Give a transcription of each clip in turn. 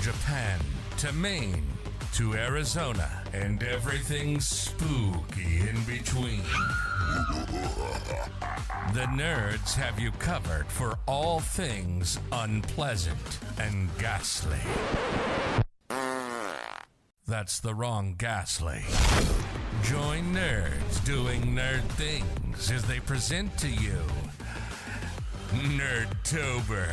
Japan to Maine to Arizona and everything spooky in between. The nerds have you covered for all things unpleasant and ghastly. That's the wrong ghastly. Join nerds doing nerd things as they present to you Nerdtober.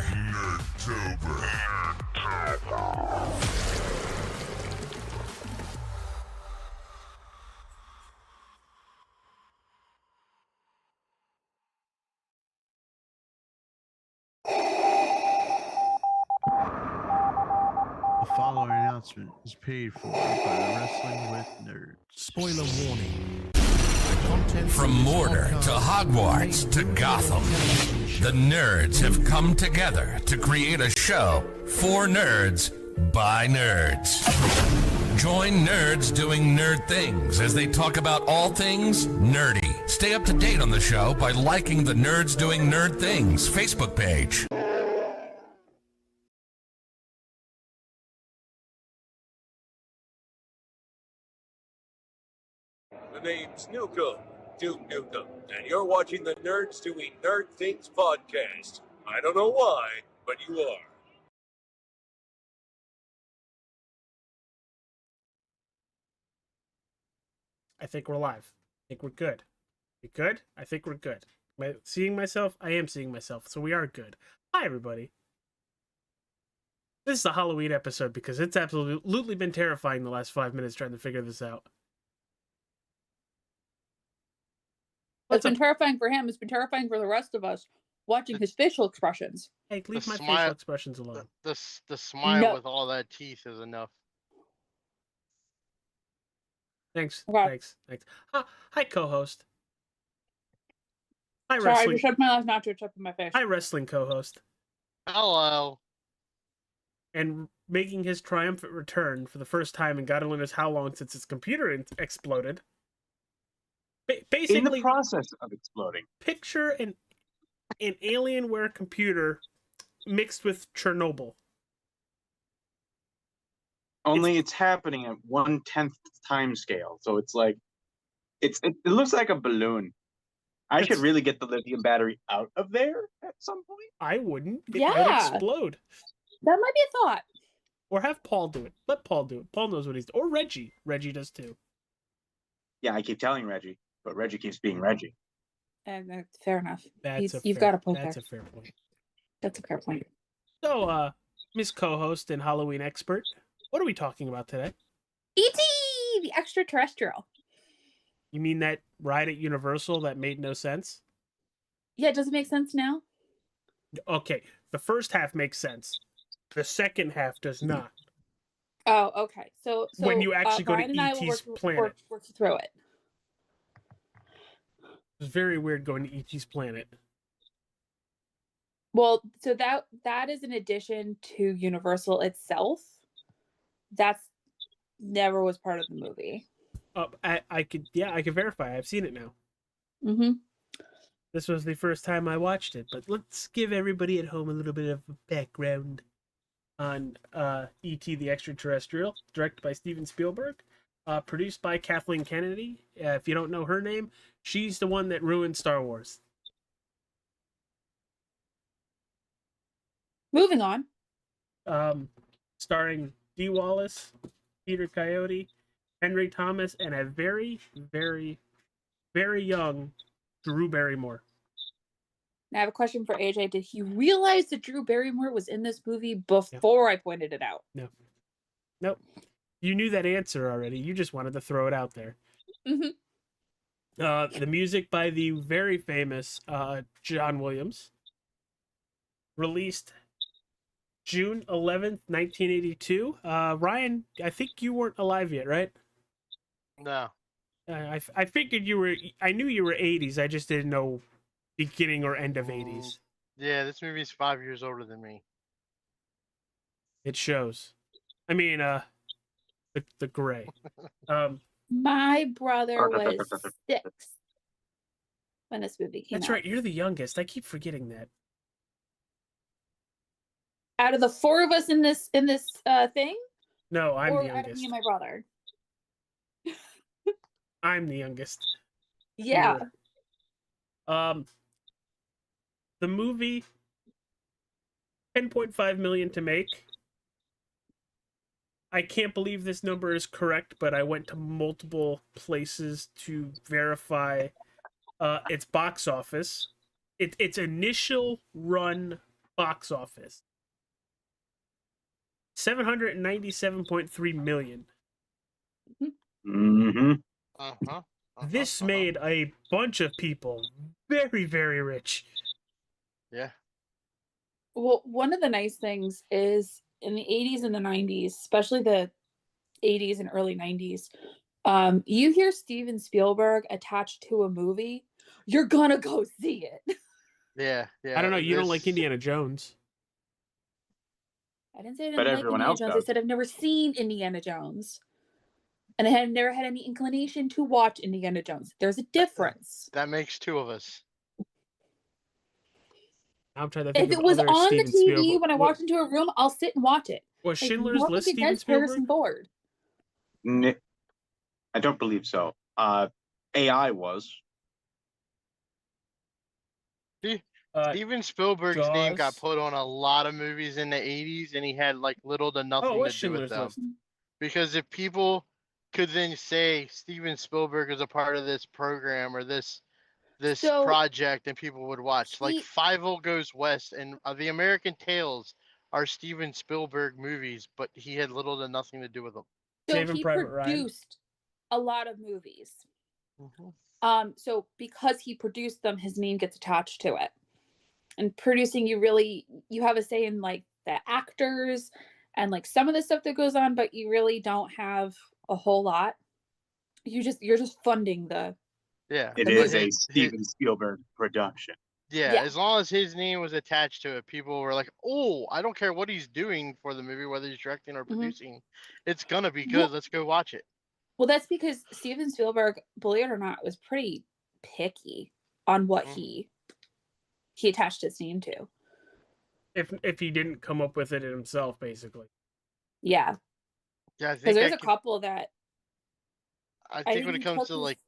The following announcement is paid for by Wrestling with Nerds. Spoiler warning. From Mordor to Hogwarts to Gotham, the nerds have come together to create a show for nerds by nerds. Join nerds doing nerd things as they talk about all things nerdy. Stay up to date on the show by liking the Nerds Doing Nerd Things Facebook page. The name's Duke Nukem, and you're watching the Nerds Doing Nerd Things podcast. I don't know why, but you are. I think we're live. I think we're good. We good? I think we're good. Am I seeing myself? I am seeing myself, so we are good. Hi, everybody. This is a Halloween episode because it's absolutely been terrifying the last 5 minutes trying to figure this out. What's been terrifying for him has been terrifying for the rest of us watching his facial expressions. Hey, leave my smile- facial expressions alone. The smile No. with all that teeth is enough. Thanks. Okay. Thanks. Hi, co-host. Hi, Sorry, I wrestling. just shoved my last nacho chip in my face. Hi, wrestling co-host. Hello. And making his triumphant return for the first time in God only knows how long since his computer exploded. Basically, In the process of exploding. picture an Alienware computer mixed with Chernobyl. Only it's happening at 1/10 time scale. So it's like it looks like a balloon. I should really get the lithium battery out of there at some point. I wouldn't. It Yeah. might explode. That might be a thought. Or have Paul do it. Let Paul do it. Paul knows what he's doing. Or Reggie. Reggie does too. Yeah, I keep telling Reggie, but Reggie keeps being Reggie. And fair enough. That's You've got a point That's there. a fair point. That's a fair point. So, Miss Co-host and Halloween expert, what are we talking about today? E.T. the Extra-Terrestrial. You mean that ride at Universal that made no sense? Yeah, does it make sense now? Okay, the first half makes sense. The second half does not. Oh, okay. So When you actually go to Brian and I will E.T.'s work planet. through it. It's very weird going to E.T.'s planet. Well, so that is an addition to Universal itself. That's never was part of the movie. I could verify. I've seen it now. Mm-hmm. This was the first time I watched it, but let's give everybody at home a little bit of background on E.T. the Extraterrestrial, directed by Steven Spielberg, produced by Kathleen Kennedy. If you don't know her name, she's the one that ruined Star Wars. Moving on. Starring Dee Wallace, Peter Coyote, Henry Thomas, and a very, very, very young Drew Barrymore. Now I have a question for AJ. Did he realize that Drew Barrymore was in this movie before I pointed it out? No. Nope. You knew that answer already. You just wanted to throw it out there. Mm-hmm. The music by the very famous John Williams. Released June 11th, 1982. Ryan, I think you weren't alive yet, right? No. I figured you were. I knew you were 80s. I just didn't know beginning or end of 80s. Yeah, this movie's 5 years older than me. It shows. I mean, the gray. My brother was 6 when this movie came out. That's right. You're the youngest. I keep forgetting that. Out of the four of us in this thing, No, I'm or the out of me youngest. and my brother? I'm the youngest. Yeah. Here. The movie, 10.5 million to make. I can't believe this number is correct, but I went to multiple places to verify its box office. Its initial run box office, 797.3 million. Mm-hmm. Uh-huh. This made a bunch of people very, very rich. Yeah. Well, one of the nice things is in the 80s and the 90s, especially the 80s and early 90s, you hear Steven Spielberg attached to a movie, you're gonna go see it. Yeah. Yeah. I don't know. You don't like this- Indiana Jones. I didn't say I But didn't like everyone Indiana else Jones. I does. said I've never seen Indiana Jones. And I had never had any inclination to watch Indiana Jones. There's a difference. That makes two of us. I'm trying to think If of it was other on the Steven TV Spielberg. when I walked into a room, I'll sit and watch it. Was Like, Schindler's List nothing Steven against Spielberg? Harrison Ford. I don't believe so. AI was. Steven Spielberg's name got Jaws. put on a lot of movies in the 80s, and he had like little to Oh, nothing it was to do with Schindler's them. List. Because if people could then say Steven Spielberg is a part of this program or this So, project, and people would watch. Like he- Fievel Goes West and The American Tales are Steven Spielberg movies, but he had little to nothing to do with them. So Saving he Private Ryan. produced a lot of movies. Mm-hmm. So because he produced them, his name gets attached to it. And producing, you have a say in like the actors and like some of the stuff that goes on, but you really don't have a whole lot. You're just funding the. Yeah, It The is movie. a Steven Spielberg production. Yeah, Yeah. as long as his name was attached to it, people were like, "Oh, I don't care what he's doing for the movie, whether he's directing or producing, it's gonna be good. Well- Let's go watch it." Well, that's because Steven Spielberg, believe it or not, was pretty picky on what Mhm. he attached his name to. If he didn't come up with it himself, basically. Yeah, Yeah, I because think there's a couple that I I think think when he it comes took to his- like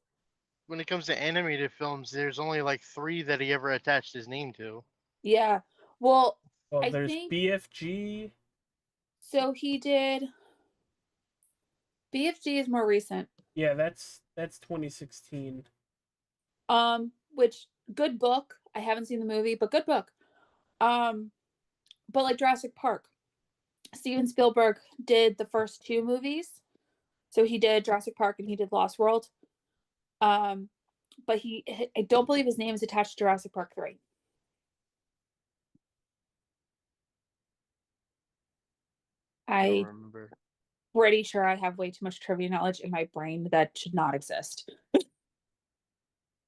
when it comes to animated films, there's only like 3 that he ever attached his name to. Yeah. Well, Well, I there's think BFG. so. He did. BFG is more recent. Yeah, that's 2016. Which good book. I haven't seen the movie, but good book. But like Jurassic Park, Steven Spielberg did the first 2 movies. So he did Jurassic Park and he did Lost World. But I don't believe his name is attached to Jurassic Park 3. I don't I'm remember. pretty sure I have way too much trivia knowledge in my brain that should not exist.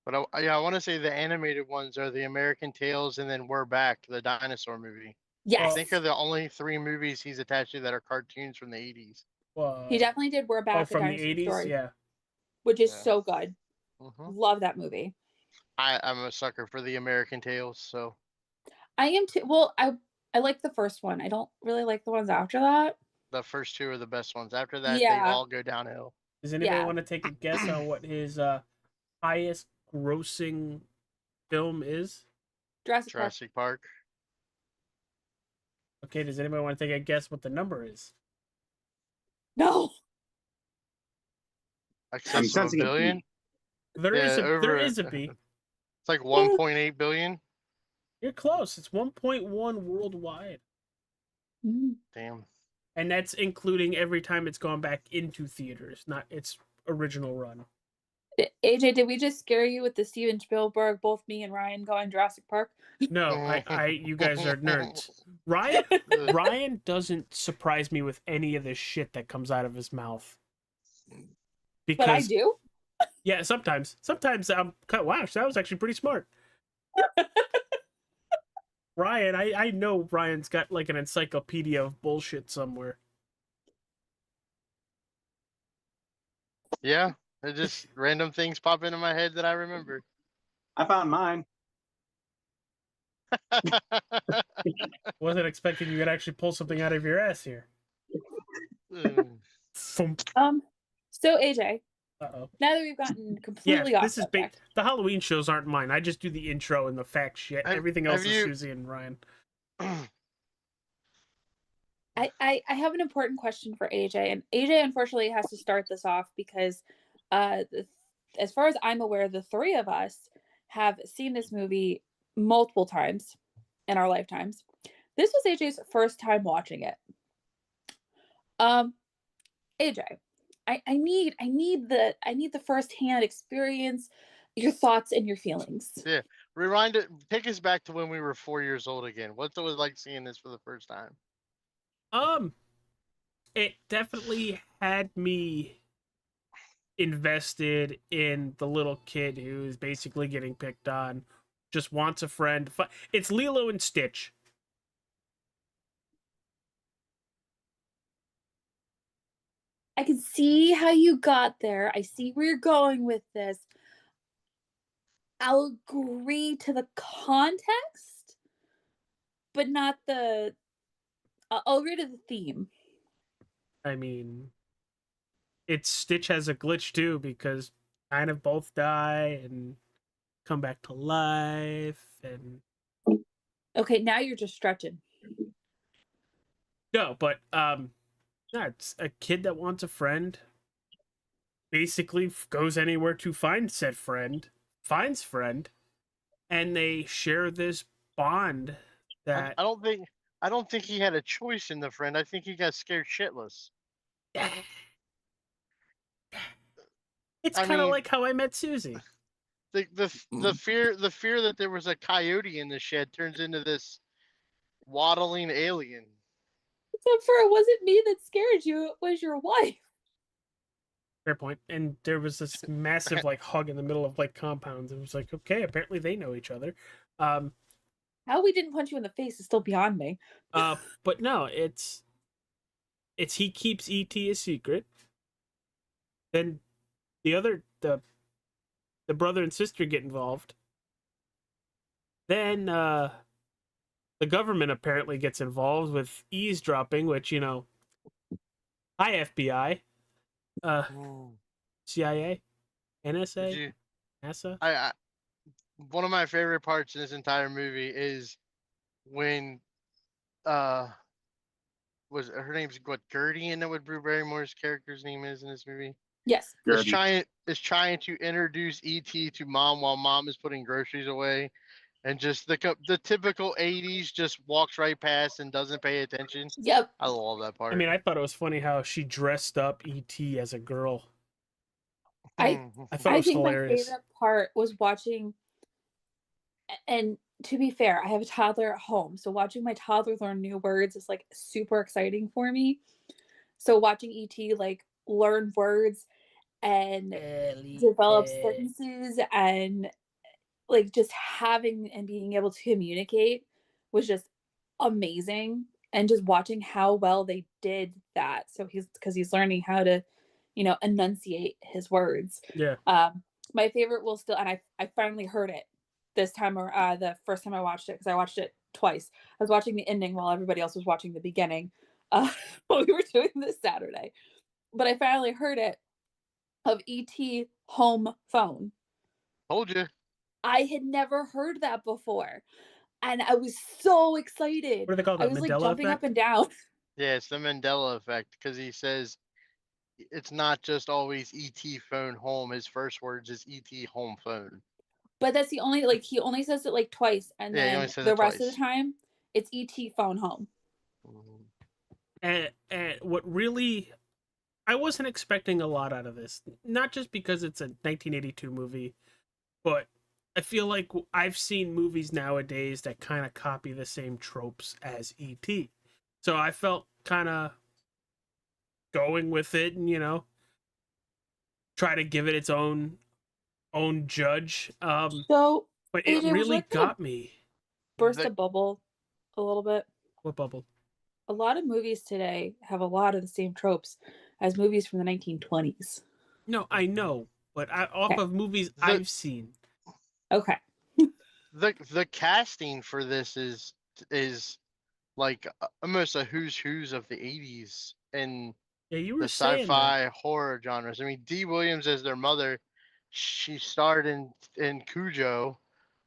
But I want to say the animated ones are The American Tales and then We're Back, the dinosaur movie. I Yes. think are the only 3 movies he's attached to that are cartoons from the 80s. He definitely did We're Back, from a the Dinosaur 80s. Story, Yeah. which is Yeah. so good. Mhm. Love that movie. I'm a sucker for The American Tales, so I am too. Well, I like the first one. I don't really like the ones after that. the first 2 are the best ones. After that, they Yeah. all go downhill. Does anybody Yeah. want to take a guess on what his highest grossing film is? Jurassic Park. Jurassic Park. Okay, does anybody want to take a guess what the number is? No. Excess of a sensing a billion. B. There Yeah, is there over- is a B. It's like 1.8 billion. You're close. It's 1.1 worldwide. Mm. Damn. And that's including every time it's gone back into theaters, not its original run. AJ, did we just scare you with the Steven Spielberg, both me and Ryan going Jurassic Park? No, you guys are nerds. Ryan doesn't surprise me with any of the shit that comes out of his mouth. Because But I do. yeah, sometimes I'm wow, that was actually pretty smart. Ryan, I know Ryan's got like an encyclopedia of bullshit somewhere. Yeah, it just random things pop into my head that I remember. I found mine. Wasn't expecting you could actually pull something out of your ass here. Mm. Thump. So AJ, Uh-oh. now that we've gotten Yeah, completely off this is big. subject, The Halloween shows aren't mine. I just do the intro and the fact shit. Have- Everything have else is you- Susie and Ryan. I have an important question for AJ, and AJ unfortunately has to start this off because, as far as I'm aware, the three of us have seen this movie multiple times in our lifetimes. This was AJ's first time watching it. AJ, I need the firsthand experience, your thoughts and your feelings. Yeah, rewind it. Take us back to when we were 4 years old again. What's it was like seeing this for the first time? It definitely had me invested in the little kid who is basically getting picked on, just wants a friend. It's Lilo and Stitch. I can see how you got there. I see where you're going with this. I'll agree to the context, but not the. I'll agree to the theme. I mean, it's Stitch has a glitch too because kind of both die and come back to life and Okay, now you're just stretching. no, but yeah, it's a kid that wants a friend. Basically, goes anywhere to find said friend, finds friend, and they share this bond that I don't think he had a choice in the friend. I think he got scared shitless. it's I kind of mean, like How I Met Susie. the fear that there was a coyote in the shed turns into this waddling alien. Except for it wasn't me that scared you, it was your wife. Fair point. And there was this massive like hug in the middle of like compounds. It was like, okay, apparently they know each other. How we didn't punch you in the face is still beyond me. But no, it's he keeps ET a secret. Then the brother and sister get involved. Then the government apparently gets involved with eavesdropping, which, you know, hi FBI, CIA, Did NSA, you? NASA. I one of my favorite parts in this entire movie is when was her name's what Gertie, and what Drew Barrymore's character's name is in this movie. Yes. Is Gertie. trying to introduce ET to mom while mom is putting groceries away, and just the typical 80s just walks right past and doesn't pay attention. Yep. I love that part. I mean, I thought it was funny how she dressed up ET as a girl. I I thought it was think hilarious. my favorite part was watching, and to be fair, I have a toddler at home, so watching my toddler learn new words is like super exciting for me. So watching ET like learn words and develop sentences and like just having and being able to communicate was just amazing, and just watching how well they did that. So he's learning how to, enunciate his words. Yeah. My favorite will still, and I finally heard it this time, or the first time I watched it, because I watched it twice. I was watching the ending while everybody else was watching the beginning when we were doing this Saturday, but I finally heard it, of ET home phone. Told you. I had never heard that before, and I was so excited. What do they call I that? was like Mandela jumping effect? up and down. Yeah, it's the Mandela effect, because he says it's not just always ET phone home. His first words is ET home phone. But that's the only, like, he only says it like twice, and Yeah, he then only says the it rest of twice. the time it's ET phone home. And what really, I wasn't expecting a lot out of this. Not just because it's a 1982 movie, but I feel like I've seen movies nowadays that kind of copy the same tropes as E.T. So I felt kind of going with it and, try to give it its own judge. So But it AJ, really like gonna got me. burst The- a bubble a little bit. What bubble? A lot of movies today have a lot of the same tropes as movies from the 1920s. No, I know, but off Okay. of movies The- I've seen. Okay. The casting for this is is like almost a who's of the 80s in Yeah, you the were saying that. sci-fi horror genres. I mean, Dee Williams as their mother, she starred in Cujo,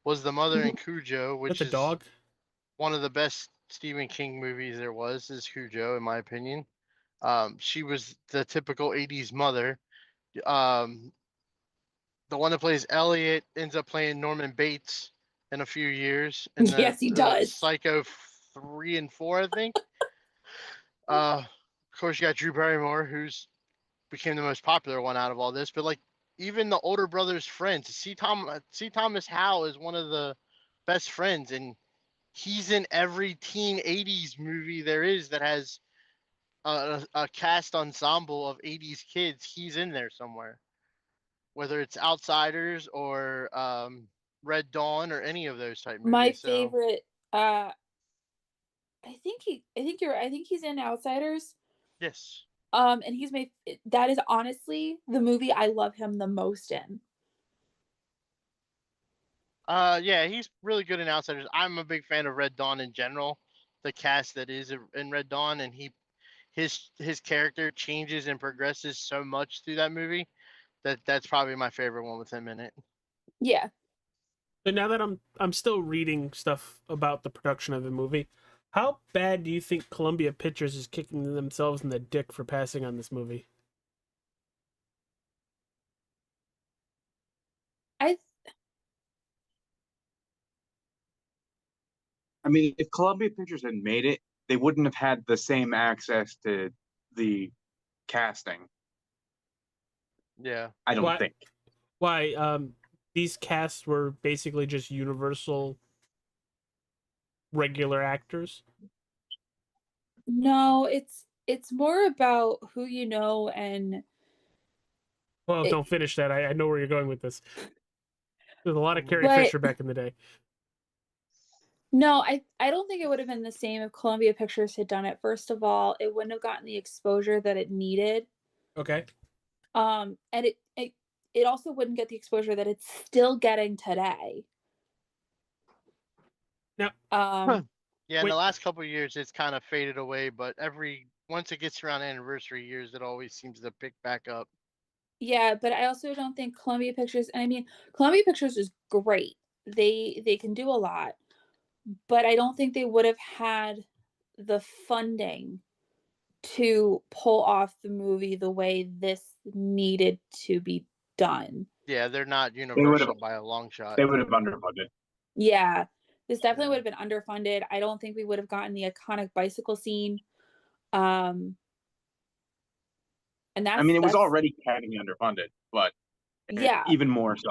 was the mother in Cujo, With which the is dog. one of the best Stephen King movies there was, is Cujo, in my opinion. She was the typical 80s mother. Um, the one that plays Elliot ends up playing Norman Bates in a few years in Yes, he the does. Psycho 3 and 4, I think. Of course, you got Drew Barrymore, who's became the most popular one out of all this. But like, even the older brother's friends, C. Thomas Howell is one of the best friends, and he's in every teen 80s movie there is that has a cast ensemble of 80s kids. He's in there somewhere, whether it's Outsiders or Red Dawn or any of those type My movies. So favorite, I think he's in Outsiders. yes, And he's made that is honestly the movie I love him the most in. yeah, he's really good in Outsiders. I'm a big fan of Red Dawn in general. The cast that is in Red Dawn, and his character changes and progresses so much through that movie that's probably my favorite one with him in it. Yeah. But now that I'm still reading stuff about the production of the movie, how bad do you think Columbia Pictures is kicking themselves in the dick for passing on this movie? I I mean, if Columbia Pictures had made it, they wouldn't have had the same access to the casting. Yeah. I don't Why? think. Why? These casts were basically just Universal regular actors. No, it's more about who you know and Well, it, don't finish that. I know where you're going with this. There's a lot of Carrie but Fisher back in the day. no, I don't think it would have been the same if Columbia Pictures had done it. First of all, it wouldn't have gotten the exposure that it needed. Okay. And it also wouldn't get the exposure that it's still getting today. Now, Yeah, in wait. the last couple of years, it's kind of faded away, but once it gets around anniversary years, it always seems to pick back up. Yeah, but I also don't think Columbia Pictures, and I mean, Columbia Pictures is great. They can do a lot, but I don't think they would have had the funding to pull off the movie the way this needed to be done. Yeah, they're not They would have. Universal by a long shot. They would have underfunded. Yeah, this definitely Yeah. would have been underfunded. I don't think we would have gotten the iconic bicycle scene. And I mean, it was that's already heavily underfunded, but yeah. even more so.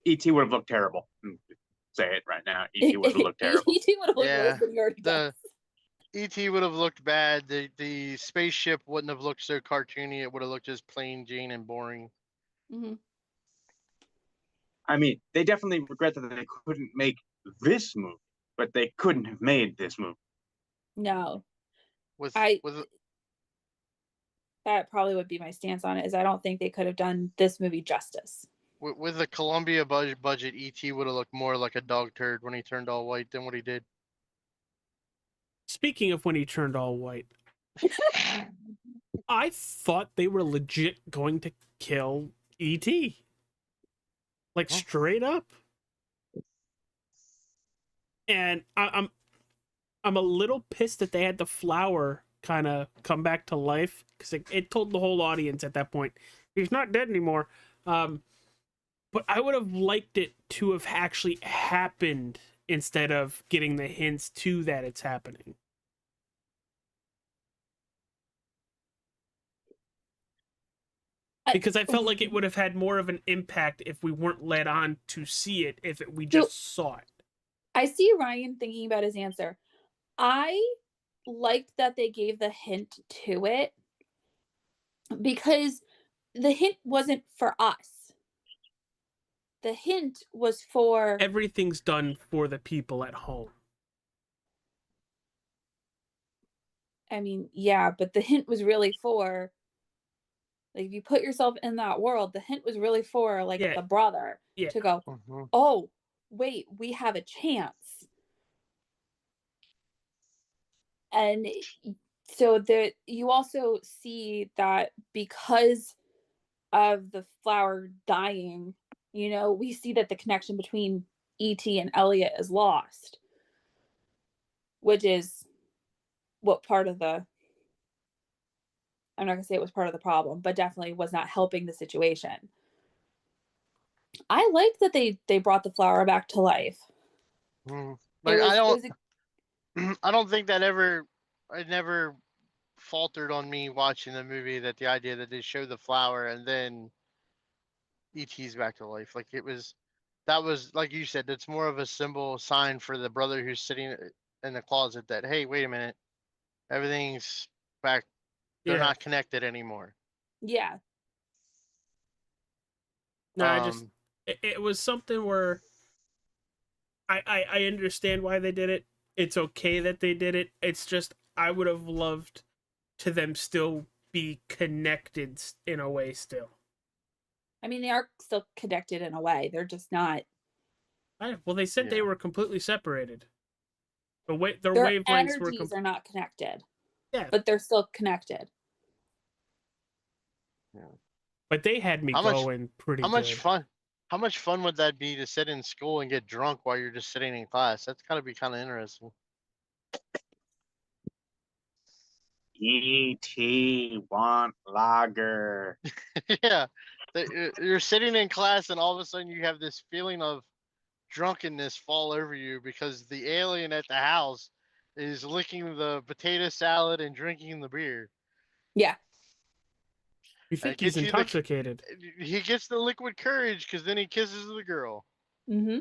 E.T. would have looked terrible. Say it right now. E.T. would have looked terrible. E.T. would have looked Yeah, worse than he already does. E.T. would have looked bad. The spaceship wouldn't have looked so cartoony. It would have looked just plain Jane and boring. Mm-hmm. I mean, they definitely regret that they couldn't make this movie, but they couldn't have made this movie. No, With that probably would be my stance on it. Is I don't think they could have done this movie justice. with the Columbia budget, E.T. would have looked more like a dog turd when he turned all white than what he did. Speaking of when he turned all white, I thought they were legit going to kill E.T. Like straight up. And I'm a little pissed that they had the flower kind of come back to life because it told the whole audience at that point he's not dead anymore. But I would have liked it to have actually happened instead of getting the hints to that it's happening. Because I felt like it would have had more of an impact if we weren't led on to see it, we just saw it. I see Ryan thinking about his answer. I liked that they gave the hint to it because the hint wasn't for us. The hint was for everything's done for the people at home. I mean, yeah, but the hint was really for like if you put yourself in that world, the hint was really for like the brother to go, oh, wait, we have a chance. And so that you also see that because of the flower dying, we see that the connection between E.T. and Elliot is lost, which is what part of the, I'm not going to say it was part of the problem, but definitely was not helping the situation. I like that they brought the flower back to life. Like, I don't think that it never faltered on me watching the movie, that the idea that they show the flower and then ET's back to life. Like, that was, like you said, it's more of a symbol sign for the brother who's sitting in the closet that, hey, wait a minute, everything's back. They're not connected anymore. Yeah. No, it was something where I understand why they did it. It's okay that they did it. It's just I would have loved to them still be connected in a way still. I mean, they are still connected in a way. They're just not. Well, they said they were completely separated. Their wavelengths energies are not connected. Yeah, but they're still connected. Yeah. But they had me going pretty good. How much fun would that be to sit in school and get drunk while you're just sitting in class? That's gotta be kind of interesting. E.T. want lager. Yeah, you're sitting in class and all of a sudden you have this feeling of drunkenness fall over you because the alien at the house is licking the potato salad and drinking the beer. Yeah. You think he's intoxicated. He gets the liquid courage because then he kisses the girl. Mm-hmm.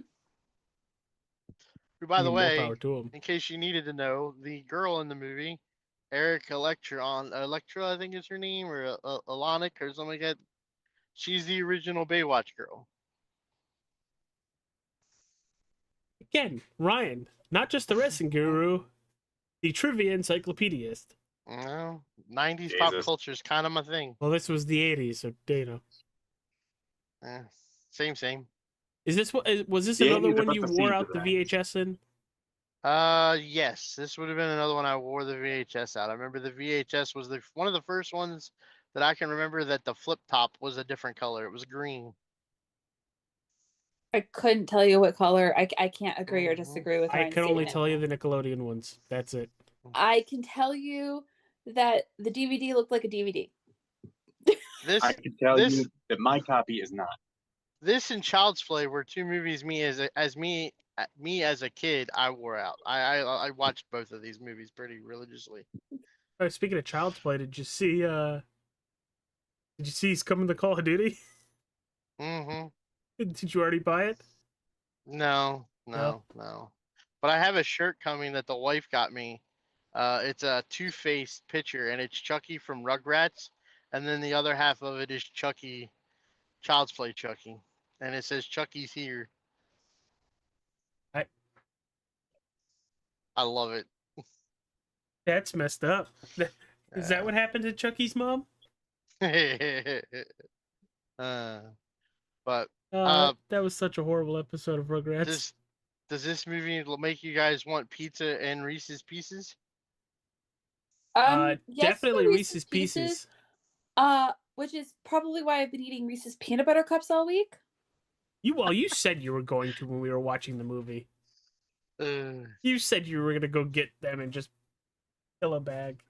Who, by the way, in case you needed to know, the girl in the movie, Electra, I think is her name, or Alanic or something like that. She's the original Baywatch girl. Again, Ryan, not just the wrestling guru, the trivia encyclopedist. No, 90s pop culture is kind of my thing. Well, this was the 80s, so Same. Was this another one you wore out the VHS in? Yes, this would have been another one I wore the VHS out. I remember the VHS was one of the first ones that I can remember that the flip top was a different color. It was green. I couldn't tell you what color. I can't agree or disagree with Ryan's I can only statement. tell you the Nickelodeon ones. That's it. I can tell you that the DVD looked like a DVD. I can tell you that my copy is not. This and Child's Play were two movies me as a kid I wore out. I watched both of these movies pretty religiously. Speaking of Child's Play, did you see he's coming to Call of Duty? Mm-hmm. Did you already buy it? No. But I have a shirt coming that the wife got me. It's a two-faced picture, and it's Chucky from Rugrats, and then the other half of it is Chucky, Child's Play Chucky, and it says Chucky's here. I love it. That's messed up. Is that what happened to Chucky's mom? But that was such a horrible episode of Rugrats. Does this movie make you guys want pizza and Reese's Pieces? Yes, definitely Reese's Pieces. Which is probably why I've been eating Reese's peanut butter cups all week. You said you were going to when we were watching the movie. You said you were gonna go get them and just fill a bag.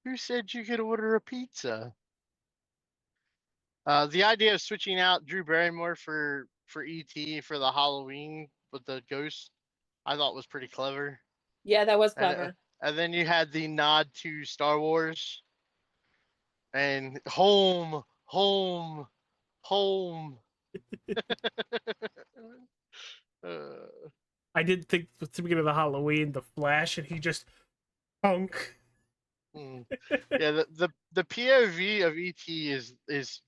Who said you could order a pizza? The idea of switching out Drew Barrymore for E.T. for the Halloween with the ghost, I thought was pretty clever. Yeah, that was clever. And then you had the nod to Star Wars and home. I did think, speaking of the Halloween, the Flash, and he just punk. Yeah, the POV of ET is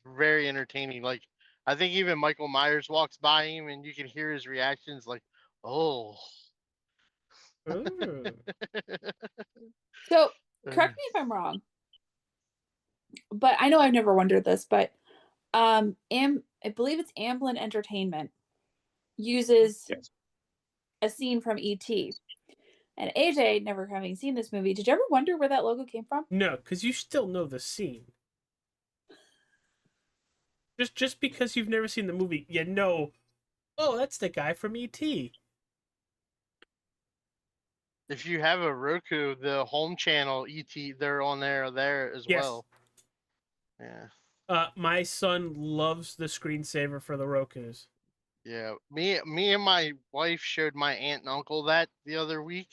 very entertaining. Like, I think even Michael Myers walks by him and you can hear his reactions like, oh. So correct me if I'm wrong, but I know I've never wondered this, but I believe it's Amblin Entertainment uses a scene from ET. And AJ, never having seen this movie, did you ever wonder where that logo came from? No, because you still know the scene. Just because you've never seen the movie, you know, oh, that's the guy from E.T. If you have a Roku, the home channel ET, they're on there as Yes. well. Yeah. My son loves the screensaver for the Rokus. Yeah. Me and my wife showed my aunt and uncle that the other week,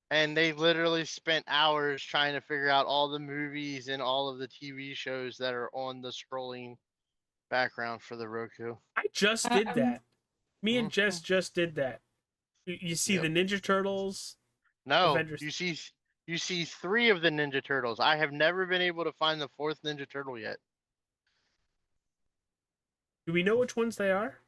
and they literally spent hours trying to figure out all the movies and all of the TV shows that are on the scrolling background for the Roku. I just did that. Me and Mhm. Jess just did that. You see Yep. the Ninja Turtles. No, Avengers. you see 3 of the Ninja Turtles. I have never been able to find the 4th Ninja Turtle yet. Do we know which ones they are?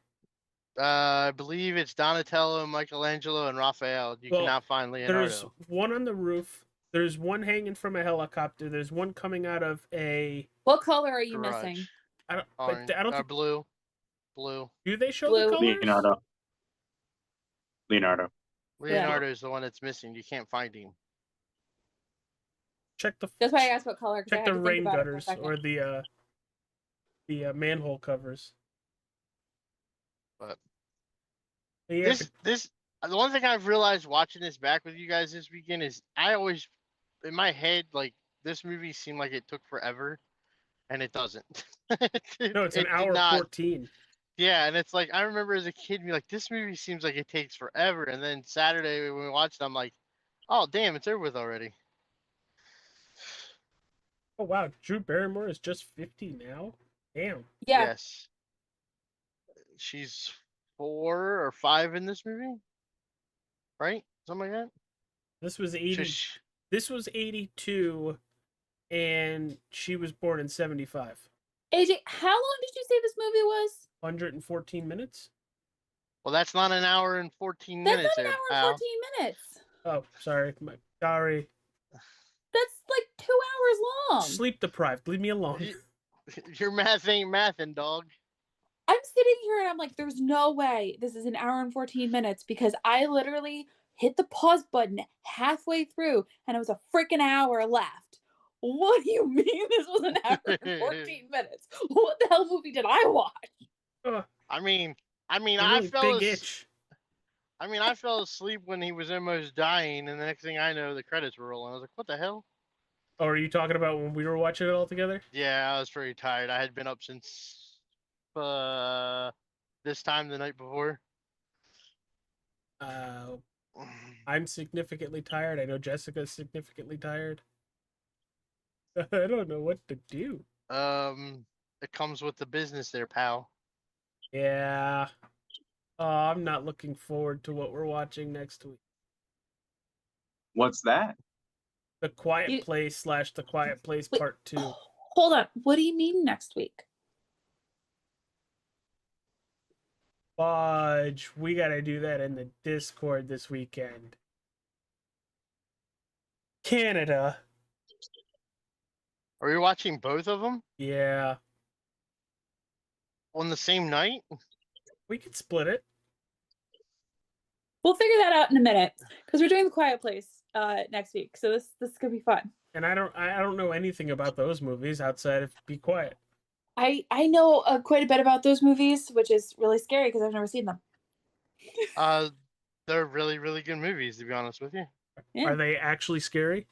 I believe it's Donatello, Michelangelo, and Raphael. You Well, cannot find There's Leonardo. one on the roof. There's one hanging from a helicopter. There's one coming out of a. What color are you Garage. missing? I don't. Orange, But I don't. Think, blue. Blue. do they show Blue. the colors? Leonardo. Leonardo is the one that's missing. You can't find him. Check the. That's why I asked what color. 'Cause I Check had the to think rain about it for a gutters second. or the manhole covers. But Yeah, this the one thing I've realized watching this back with you guys this weekend is I always in my head like this movie seemed like it took forever, and it doesn't. no, it's an It did hour not. 14. Yeah, and it's like I remember as a kid being like, this movie seems like it takes forever, and then Saturday when we watched it, I'm like, oh damn, it's over with already. Oh wow, Drew Barrymore is just 50 now. Damn. Yeah. Yes. She's 4 or 5 in this movie, right? Something like that. This was 80. Just- This was 82, and she was born in 75. AJ, how long did you say this movie was? 114 minutes. well, that's not an hour and 14 That's minutes not an there, hour and pal. 14 minutes. Oh, sorry, sorry. That's like 2 hours long. Sleep deprived. Leave me alone. Your math ain't mathin', dog. I'm sitting here and I'm like, there's no way this is an hour and 14 minutes because I literally hit the pause button halfway through and it was a freaking hour left. What do you mean this was an hour and 14 minutes? What the hell movie did I watch? I mean, A I really fell big as- itch. I fell asleep when he was almost dying, and the next thing I know, the credits were rolling. I was like, what the hell? Oh, are you talking about when we were watching it all together? Yeah, I was pretty tired. I had been up since this time the night before. I'm significantly tired. I know Jessica's significantly tired. I don't know what to do. It comes with the business there, pal. Yeah. Oh, I'm not looking forward to what we're watching next week. What's that? The Quiet Place / The Quiet Place Wait. Part 2. Hold on. What do you mean next week? Fudge, we gotta do that in the Discord this weekend. Canada. Are we watching both of them Yeah. on the same night? We could split it. We'll figure that out in a minute because we're doing The Quiet Place next week. So this is gonna be fun. And I don't know anything about those movies outside of Be Quiet. I know quite a bit about those movies, which is really scary because I've never seen them. They're really, really good movies, to be honest with you. Yeah. Are they actually scary?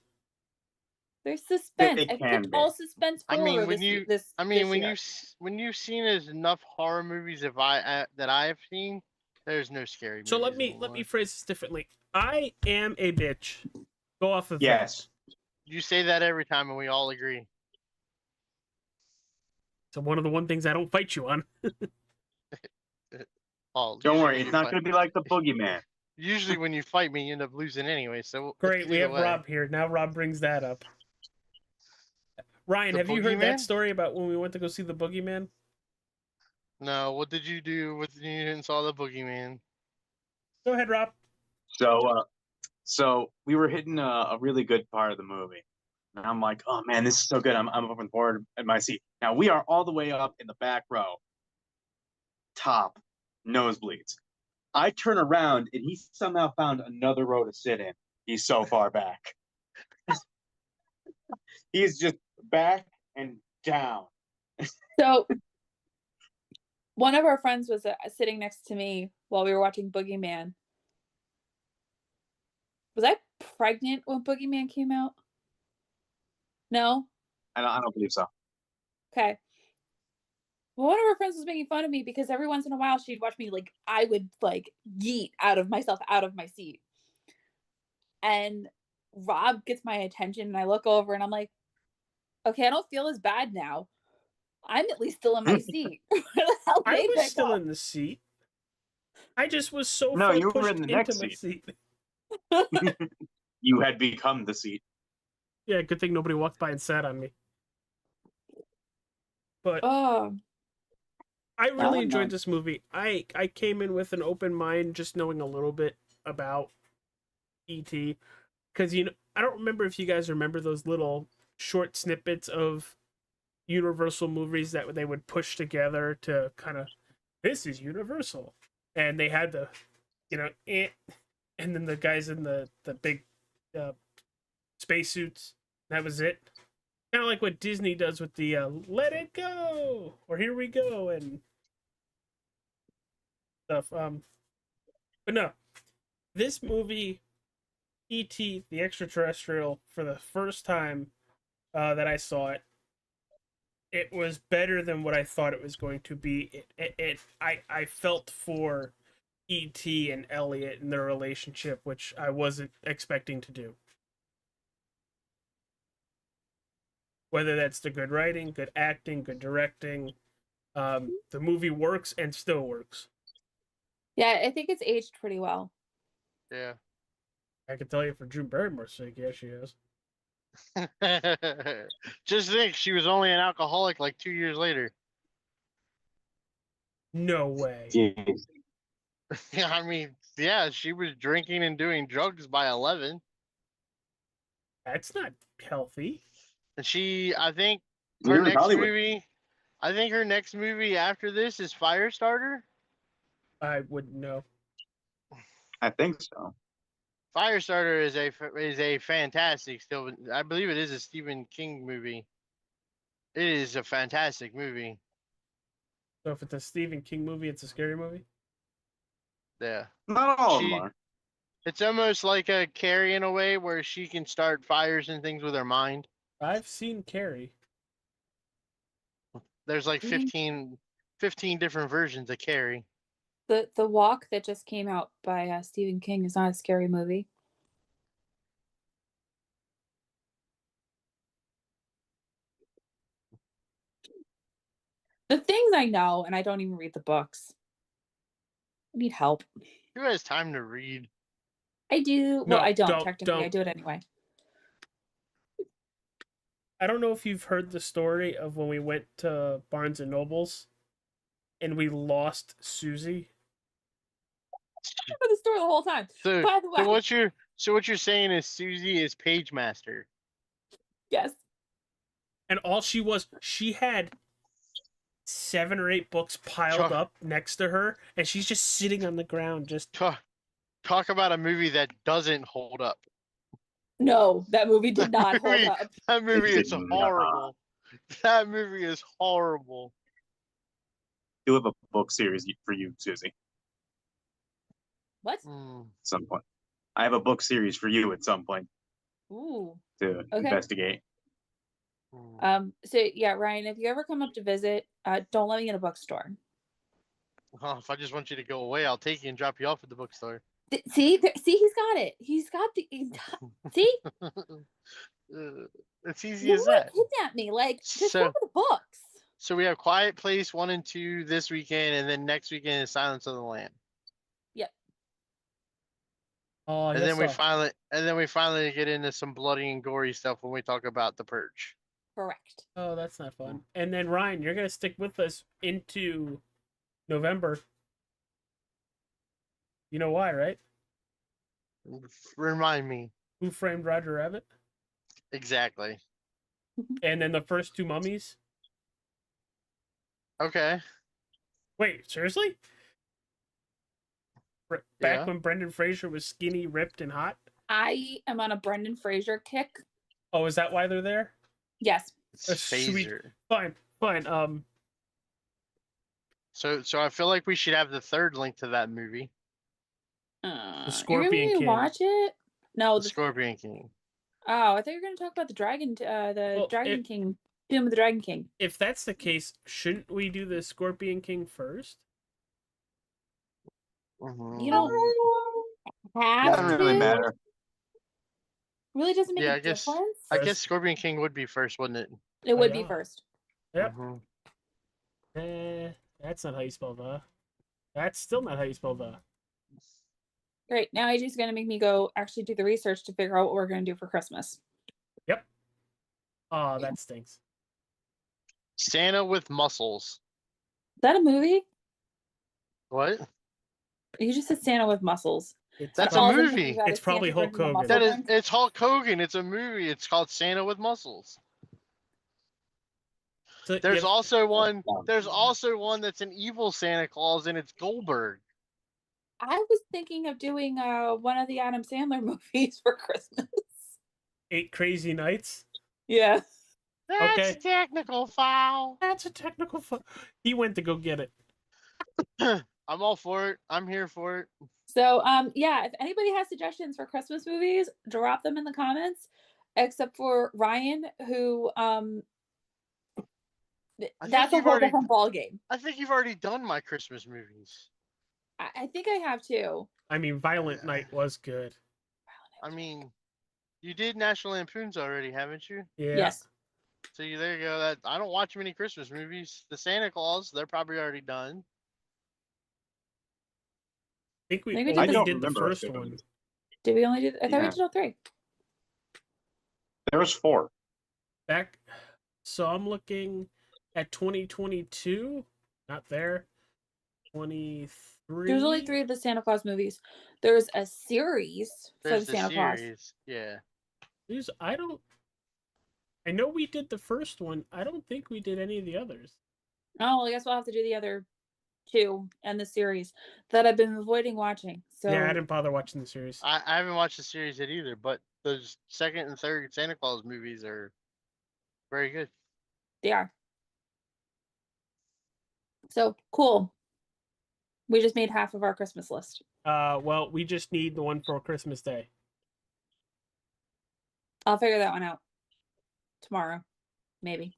There's suspense. They I can picked be. all suspense I horror mean, when this you year. when you've seen as enough horror movies that I have seen, there's no scary. So let movies me anymore. phrase this differently. I am a bitch. Go off of Yes. You say that every time, and we all agree. So one of the things I don't fight you on. Paul, Don't usually worry, when it's you not fight- going to be like the boogeyman. Usually, when you fight me, you end up losing anyway. So Great, we either have way. Rob here. Now Rob brings that up. Ryan, The have you heard that Boogeyman? story about when we went to go see the Boogeyman? No, what did you do with you and saw the boogeyman? Go ahead, Rob. So we were hitting a really good part of the movie, and I'm like, oh man, this is so good. I'm looking forward at my seat. Now we are all the way up in the back row, top nosebleeds. I turn around and he somehow found another row to sit in. He's so far back. He's just back and down. So one of our friends was sitting next to me while we were watching Boogeyman. Was I pregnant when Boogeyman came out? No? I don't believe so. Okay. Well, one of her friends was making fun of me because every once in a while she'd watch me like I would like yeet out of myself out of my seat. And Rob gets my attention and I look over and I'm like, okay, I don't feel as bad now. I'm at least still in my seat. Where the hell I did was they still go? in the seat. I just was so No, far you were pushed in the into next my seat. seat. You had become the seat. Yeah, good thing nobody walked by and sat on me. But Oh, I really I'm enjoyed not. this movie. I came in with an open mind, just knowing a little bit about E.T. Because I don't remember if you guys remember those little short snippets of Universal movies that they would push together to kind of, this is Universal, and they had the, and then the guys in the big spacesuits. That was it. Kind of like what Disney does with the "Let It Go" or "Here We Go" and stuff. But no, this movie, E.T. the Extraterrestrial, for the first time that I saw it, it was better than what I thought it was going to be. I felt for E.T. and Elliot and their relationship, which I wasn't expecting to do. Whether that's the good writing, good acting, good directing, the movie works and still works. Yeah, I think it's aged pretty well. Yeah. I can tell you for Drew Barrymore's sake, yeah, she is. Just think, she was only an alcoholic like 2 years later. No way. Jeez. Yeah, I mean, yeah, she was drinking and doing drugs by 11. That's not healthy. And I think Neither is Hollywood. her next movie after this is Firestarter. I wouldn't know. I think so. Firestarter is a fantastic, still, I believe it is a Stephen King movie. It is a fantastic movie. So if it's a Stephen King movie, it's a scary movie? Yeah. Not all of them are. It's almost like a Carrie in a way where she can start fires and things with her mind. I've seen Carrie. There's like Mhm. 15 different versions of Carrie. The Walk that just came out by Stephen King is not a scary movie. The things I know, and I don't even read the books. I need help. Who has time to read? I do. Well, No, I don't don't- technically. I don't. do it anyway. I don't know if you've heard the story of when we went to Barnes and Nobles and we lost Susie. I remember the story the whole time. So, By the way, what you're saying is Susie is Page Master. yes. And all she had 7 or 8 books piled up next to her, and she's just sitting on the ground, just Talk about a movie that doesn't hold up. No, that movie did not hold up. That movie It is did not. horrible. That movie is horrible. Do have a book series for you, Susie, What? Mm. at some point. I have a book series for you at some point Ooh. to Okay. investigate. So yeah, Ryan, if you ever come up to visit, don't let me in a bookstore. Oh, if I just want you to go away, I'll take you and drop you off at the bookstore. See, he's got it. He's got the. See, It's easy you as would that. kidnap me. Like, just So- go to the books. So we have Quiet Place 1 and 2 this weekend, and then next weekend is Silence of the Lamb. Yep. oh, And yes, then we finally get into some bloody and gory stuff when we talk about The Purge. Correct. oh, that's not fun. And then Ryan, you're gonna stick with us into November. You know why, right? Remind me. Who Framed Roger Rabbit? Exactly. And then the first 2 Mummies. Okay. Wait, seriously? Back Yeah. when Brendan Fraser was skinny, ripped, and hot? I am on a Brendan Fraser kick. Oh, is that why they're there? Yes. It's Sweet. Phaser. Fine. So I feel like we should have the third link to that movie, The You're gonna Scorpion make me King. watch it? No, The Scorpion King. Oh, I thought you were gonna talk about the Dragon King, Doom of the Dragon King. If that's the case, shouldn't we do the Scorpion King first? You don't have Doesn't really to. matter. Really doesn't make Yeah, a I guess- difference. I guess Scorpion King would be first, wouldn't it? It would be yeah. first. Yep. Mhm. That's not how you spell the. That's still not how you spell the. Great. Now AJ's gonna make me go actually do the research to figure out what we're gonna do for Christmas. Yep. Oh, that stinks. Santa with muscles. Is that a movie? What? You just said Santa with muscles. That's all a I can think movie. about It's is probably Santa Hulk versus the Hogan. Muscle That is, Prince. it's Hulk Hogan. It's a movie. It's called Santa with muscles. So, There's yeah, also one. There's also one that's an evil Santa Claus, and it's Goldberg. I was thinking of doing one of the Adam Sandler movies for Christmas. 8 Crazy Nights. Yeah. That's Okay. a technical foul. That's a technical. He went to go get it. I'm all for it. I'm here for it. So yeah, if anybody has suggestions for Christmas movies, drop them in the comments. Except for Ryan, who that's a whole different ball game. I think you've already done my Christmas movies. I think I have too. I mean, Violent Night was good. I mean, you did National Lampoons already, haven't you? Yeah. Yes. So there you go. That I don't watch many Christmas movies. The Santa Claus, they're probably already done. I think we Maybe only don't did the remember first us doing one. this. Did we only do? I thought we Yeah. did all three. There was 4. Back. So I'm looking at 2022. Not there. 23. There's only 3 of the Santa Claus movies. There's a series for There's the Santa Claus. series. Yeah. I know we did the first one. I don't think we did any of the others. Oh, well, I guess we'll have to do the other 2 and the series that I've been avoiding watching. So Yeah, I didn't bother watching the series. I haven't watched the series yet either, but those second and third Santa Claus movies are very good. they are. So cool. We just made half of our Christmas list. Well, we just need the one for Christmas Day. I'll figure that one out tomorrow, maybe.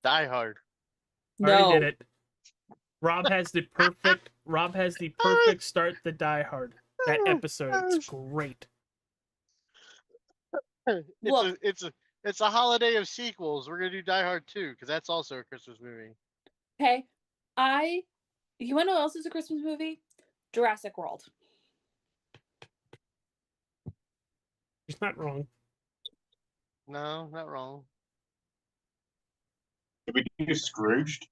Die Hard. Already No, did it. Rob has the perfect start to Die Hard. That episode, it's great. Look. It's a holiday of sequels. We're gonna do Die Hard 2 because that's also a Christmas movie. okay. You want to know what else is a Christmas movie? Jurassic World. He's not wrong. No, not wrong. Did we do Scrooged?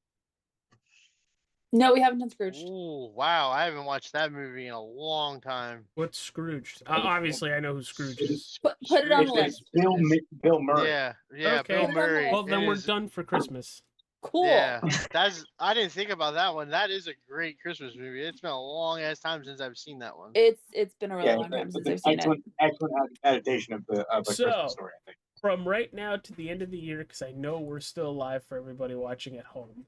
No, we haven't done Scrooge. Ooh, wow! I haven't watched that movie in a long time. What's Scrooge? Obviously, I know who Scrooge is. Put it on the Scrooge list. is- Bill Murray. Yeah, Okay. Bill Murray. Well, then It we're is- done for Christmas. Cool. Yeah, I didn't think about that one. That is a great Christmas movie. It's been a long ass time since I've seen that one. It's been a really long time since I've seen it. Excellent adaptation of the So- Christmas story, I think. From right now to the end of the year, because I know we're still alive for everybody watching at home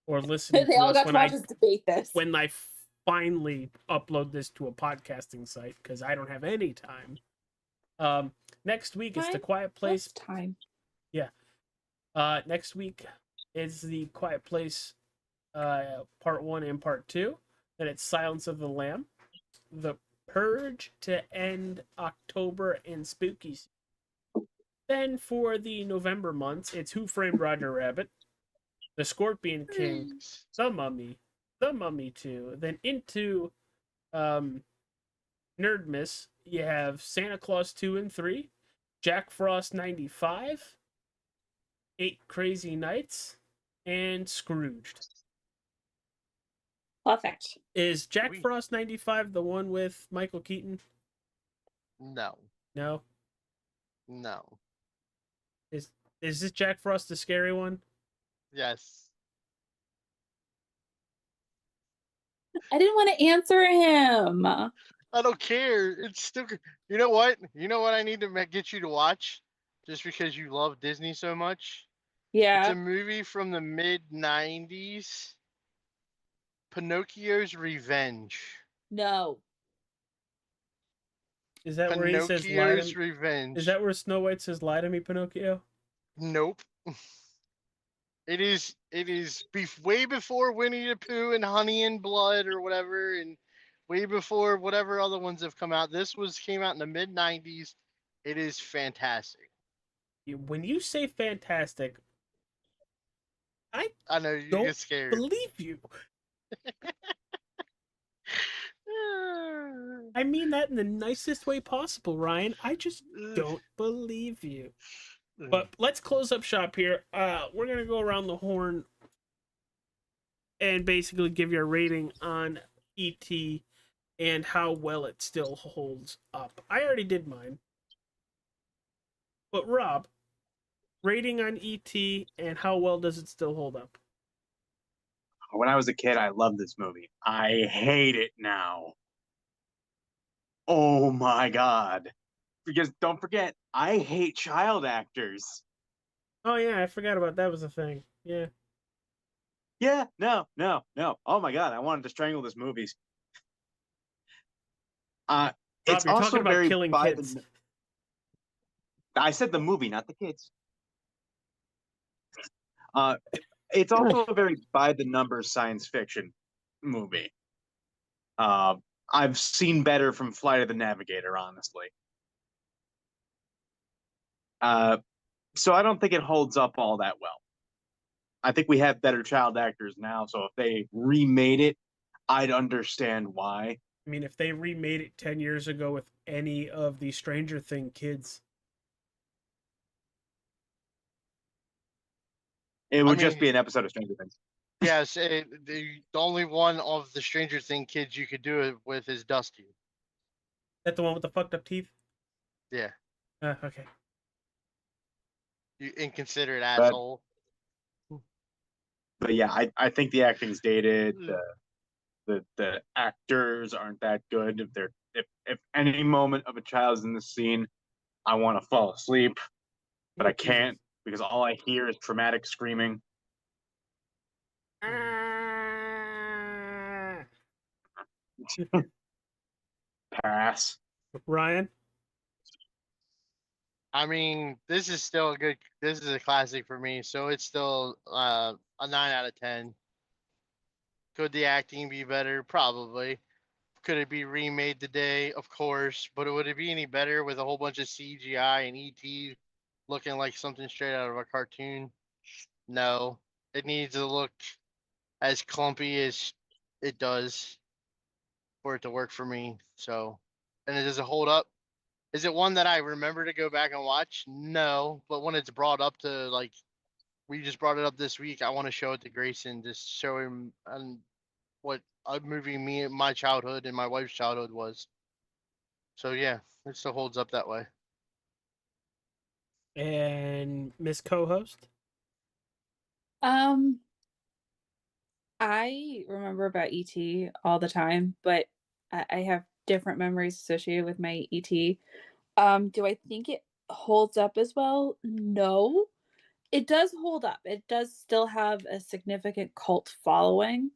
or listening They to all us got to when watch us debate this. when I finally upload this to a podcasting site, because I don't have any time. Next week is The Time? Quiet Place. What's time? Next week is The Quiet Place, part 1 and part 2. Then it's Silence of the Lamb, The Purge to end October, and Spooky season. Then for the November months, it's Who Framed Roger Rabbit, The Scorpion King, The Mummy 2. Then into Nerdmas, you have Santa Claus 2 and 3, Jack Frost 95, 8 Crazy Nights, and Scrooged. Perfect. Is Jack Sweet. Frost 95 the one with Michael Keaton? No, No. no, Is this Jack Frost the scary one? yes. I didn't want to answer him. I don't care. It's still. You know what? You know what I need to get you to watch, just because you love Disney so much. It's Yeah. a movie from the mid '90s. Pinocchio's Revenge. No. Is that where he says lie to Pinocchio's me? Revenge. Is that where Snow White says lie to me, Pinocchio? Nope. It is. It is way before Winnie the Pooh and Honey and Blood or whatever, and way before whatever other ones have come out. This was came out in the mid '90s. It is fantastic. When you say fantastic, I I know you don't get scared. believe you. I mean that in the nicest way possible, Ryan. I just don't believe you. But let's close up shop here. We're gonna go around the horn and basically give you a rating on ET and how well it still holds up. I already did mine. But Rob, rating on ET and how well does it still hold up? When I was a kid, I loved this movie. I hate it now. Oh my god. Because don't forget, I hate child actors. Oh yeah, I forgot about that was a thing. Yeah. Yeah, no, no, no. Oh my god, I wanted to strangle this movie. Uh, Rob, it's you're also talking about very killing by kids. the. I said the movie, not the kids. Uh, it's also a very by the numbers science fiction movie. Uh, I've seen better from Flight of the Navigator, honestly. Uh, so I don't think it holds up all that well. I think we have better child actors now, so if they remade it, I'd understand why. I mean, if they remade it 10 years ago with any of the Stranger Thing kids, It I would just mean, be an episode of Stranger Things. yes, the only one of the Stranger Thing kids you could do it with is Dusty. that the one with the fucked up teeth? Yeah, Okay. you inconsiderate But asshole. but yeah, I think the acting's dated. Mm. The actors aren't that good. If any moment of a child's in the scene, I want to fall asleep, but Oh, I Jesus. can't because all I hear is traumatic screaming. Ah! Pass. Ryan? I mean, this is still a good. This is a classic for me, so it's still a 9 out of 10. Could the acting be better? Probably. Could it be remade today? Of course. But would it be any better with a whole bunch of CGI and ET looking like something straight out of a cartoon? No. It needs to look as clumpy as it does for it to work for me. So, and it does it hold up? Is it one that I remember to go back and watch? No. But when it's brought up to like, we just brought it up this week, I want to show it to Grayson, just show him what a movie my childhood and my wife's childhood was. So yeah, it still holds up that way. And Miss Co-host? Um, I remember about ET all the time, but I have different memories associated with my ET. Do I think it holds up as well? No. It does hold up. It does still have a significant cult following.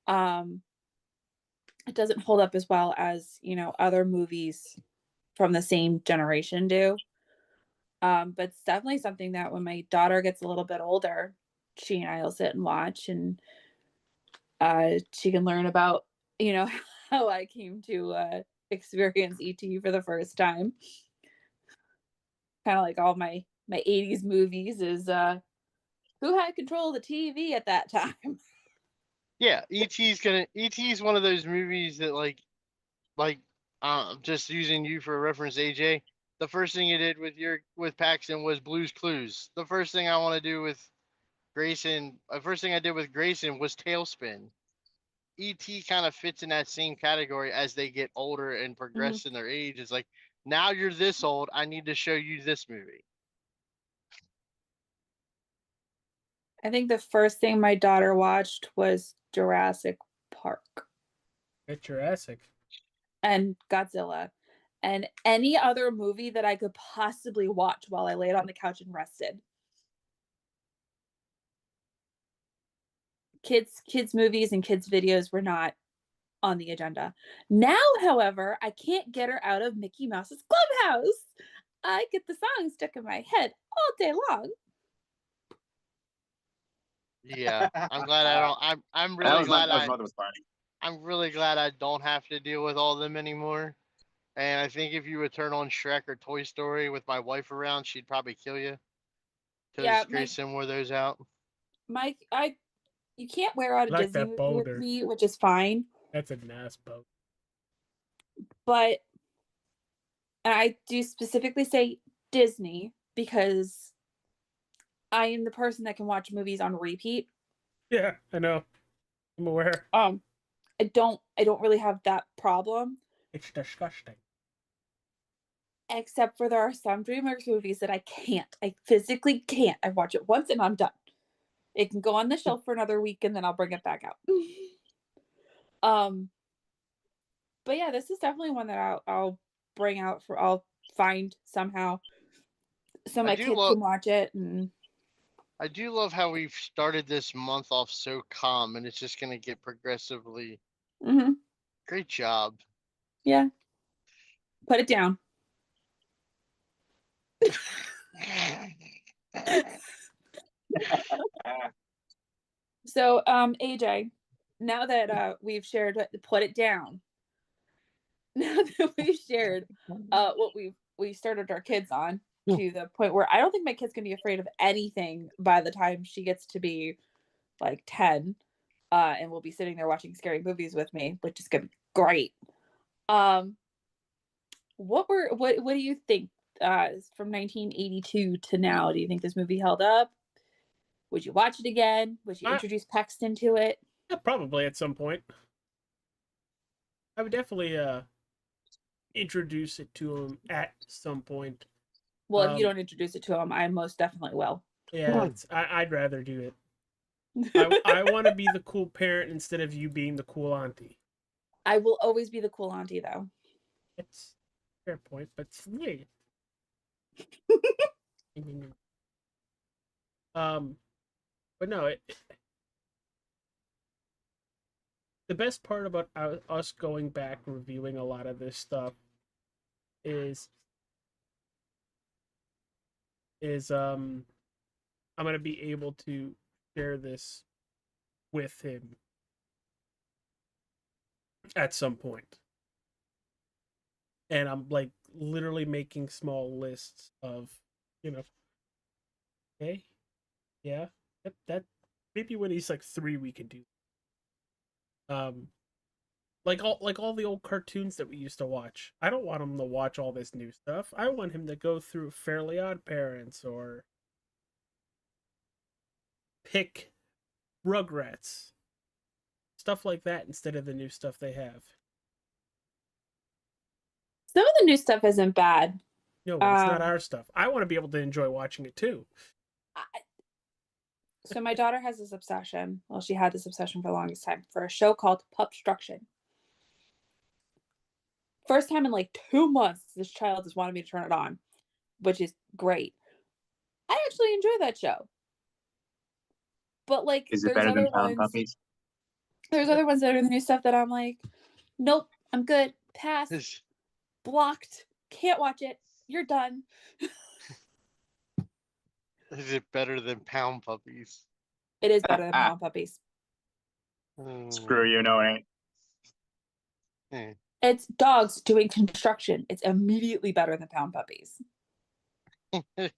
Um, it doesn't hold up as well as, other movies from the same generation do. But it's definitely something that when my daughter gets a little bit older, she and I will sit and watch, and she can learn about, how I came to experience ET for the first time. Kind of like all my 80s movies is who had control of the TV at that time. Yeah, ET's one of those movies that like just using you for a reference, AJ. The first thing you did with Paxton was Blue's Clues. The first thing I want to do with Grayson, the first thing I did with Grayson was Tailspin. ET kind of fits in that same category as they get older and Mhm. progress in their age. It's like, now you're this old, I need to show you this movie. I think the first thing my daughter watched was Jurassic Park. At Jurassic. and Godzilla and any other movie that I could possibly watch while I laid on the couch and rested. Kids movies and kids videos were not on the agenda. Now, however, I can't get her out of Mickey Mouse's Clubhouse. I get the song stuck in my head all day long. Yeah, I'm glad I don't. I'm That really was glad that was funny. I'm really glad I don't have to deal with all of them anymore. And I think if you would turn on Shrek or Toy Story with my wife around, she'd probably kill you. Because Yeah, Grayson wore those out. You can't wear out a I like Disney that movie boulder. with me, which is fine. That's a nice boat. But I do specifically say Disney because I am the person that can watch movies on repeat. Yeah, I know. I'm aware. I don't really have that problem. It's disgusting. Except for there are some DreamWorks movies that I can't. I physically can't. I watch it once and I'm done. It can go on the shelf for another week and then I'll bring it back out. But yeah, this is definitely one that I'll bring out for. I'll find somehow so my kids can watch it. And I do love how we've started this month off so calm, and it's just gonna get progressively. Great job. Yeah. Put it down. So, AJ, now that we've shared, put it down. Now that we've shared what we started our kids on to the point where I don't think my kid's gonna be afraid of anything by the time she gets to be like 10, and we'll be sitting there watching scary movies with me, which is gonna be great. What do you think from 1982 to now? Do you think this movie held up? Would you watch it again? Would you introduce Paxton to it? Yeah, probably at some point. I would definitely introduce it to him at some point. Well, if you don't introduce it to him, I most definitely will. Yeah, I'd rather do it. I want to be the cool parent instead of you being the cool auntie. I will always be the cool auntie, though. It's a fair point, but yeah. But no, the best part about us going back reviewing a lot of this stuff is I'm gonna be able to share this with him at some point. And I'm like literally making small lists of, okay, yeah, that maybe when he's like 3 we could do. Like all the old cartoons that we used to watch. I don't want him to watch all this new stuff. I want him to go through Fairly Odd Parents or pick Rugrats. Stuff like that instead of the new stuff they have. Some of the new stuff isn't bad. No, it's not our stuff. I want to be able to enjoy watching it too. So my daughter has this obsession. Well, she had this obsession for the longest time for a show called Pupstruction. First time in like 2 months, this child has wanted me to turn it on, which is great. I actually enjoy that show. But like, is it better than Pound ones, Puppies? There's other ones that are the new stuff that I'm like, nope, I'm good. Pass. Blocked. Can't watch it. You're done. Is it better than Pound Puppies? It is better than Pound Puppies. Screw you, no it ain't. It's dogs doing construction. It's immediately better than Pound Puppies. But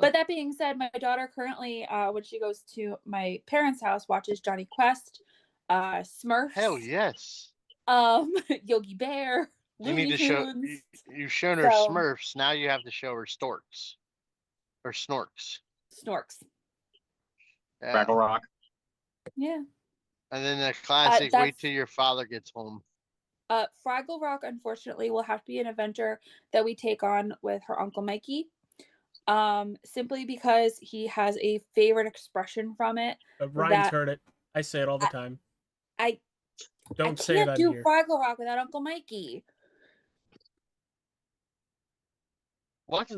that being said, my daughter currently, when she goes to my parents' house, watches Johnny Quest, Smurfs. Hell yes. Yogi Bear. You need to show. You've shown her Smurfs. Now you have to show her Storks, or Snorks. Snorks. Yeah. Fraggle Rock. Yeah. And then the classic. Wait till your father gets home. Fraggle Rock, unfortunately, will have to be an adventure that we take on with her Uncle Mikey. Simply because he has a favorite expression from it. Ryan's heard it. I say it all the time. I Don't I say it can't on do here. Fraggle Rock without Uncle Mikey. What?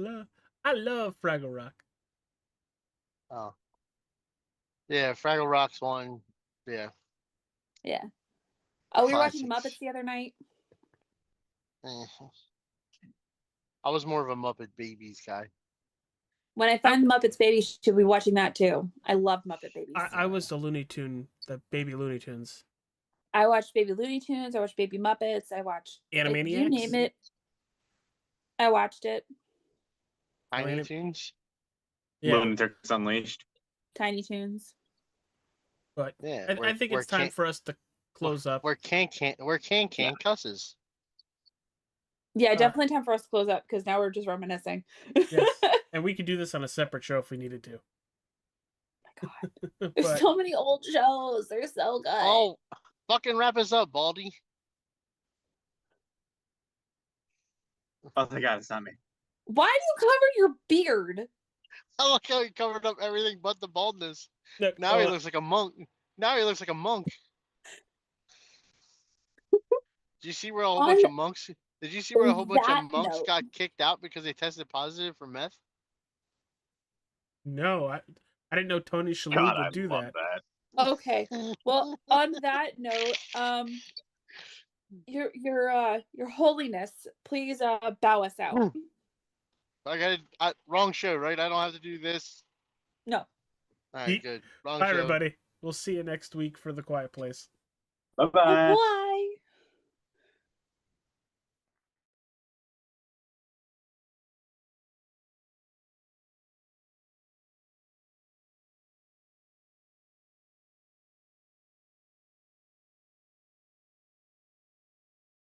I love Fraggle Rock. Oh. Yeah, Fraggle Rock's one. Yeah. Yeah. Oh, we were watching Classics. Muppets the other night. Eh. I was more of a Muppet Babies guy. When I find the Muppets Baby, should be watching that too. I love Muppet Babies. I was the Baby Looney Tunes. I watched Baby Looney Tunes. I watched Baby Muppets. I watched Animaniacs. you name it. I watched it. Tiny Toons. Yeah, Lunatics Unleashed. Tiny Toons. but Yeah. I think it's time for us to close up. Where can cusses. Yeah, definitely time for us to close up because now we're just reminiscing. Yes, and we could do this on a separate show if we needed to. Oh my God. There's so many old shows. They're so good. Oh, fucking wrap us up, Baldy. Oh, thank God, it's not me. Why do you cover your beard? I like how he covered up everything but the baldness. Look, Now he looks like a monk. Now he looks like a monk. Did you see where a whole bunch of monks? Did you see where a whole bunch of monks got kicked out because they tested positive for meth? No, I didn't know Tony Shalhoub would do that. Okay. Well, on that note, your holiness, please bow us out. I got wrong show, right? I don't have to do this. No. All right, good. Wrong Bye, show. everybody. We'll see you next week for The Quiet Place. Bye-bye. Bye.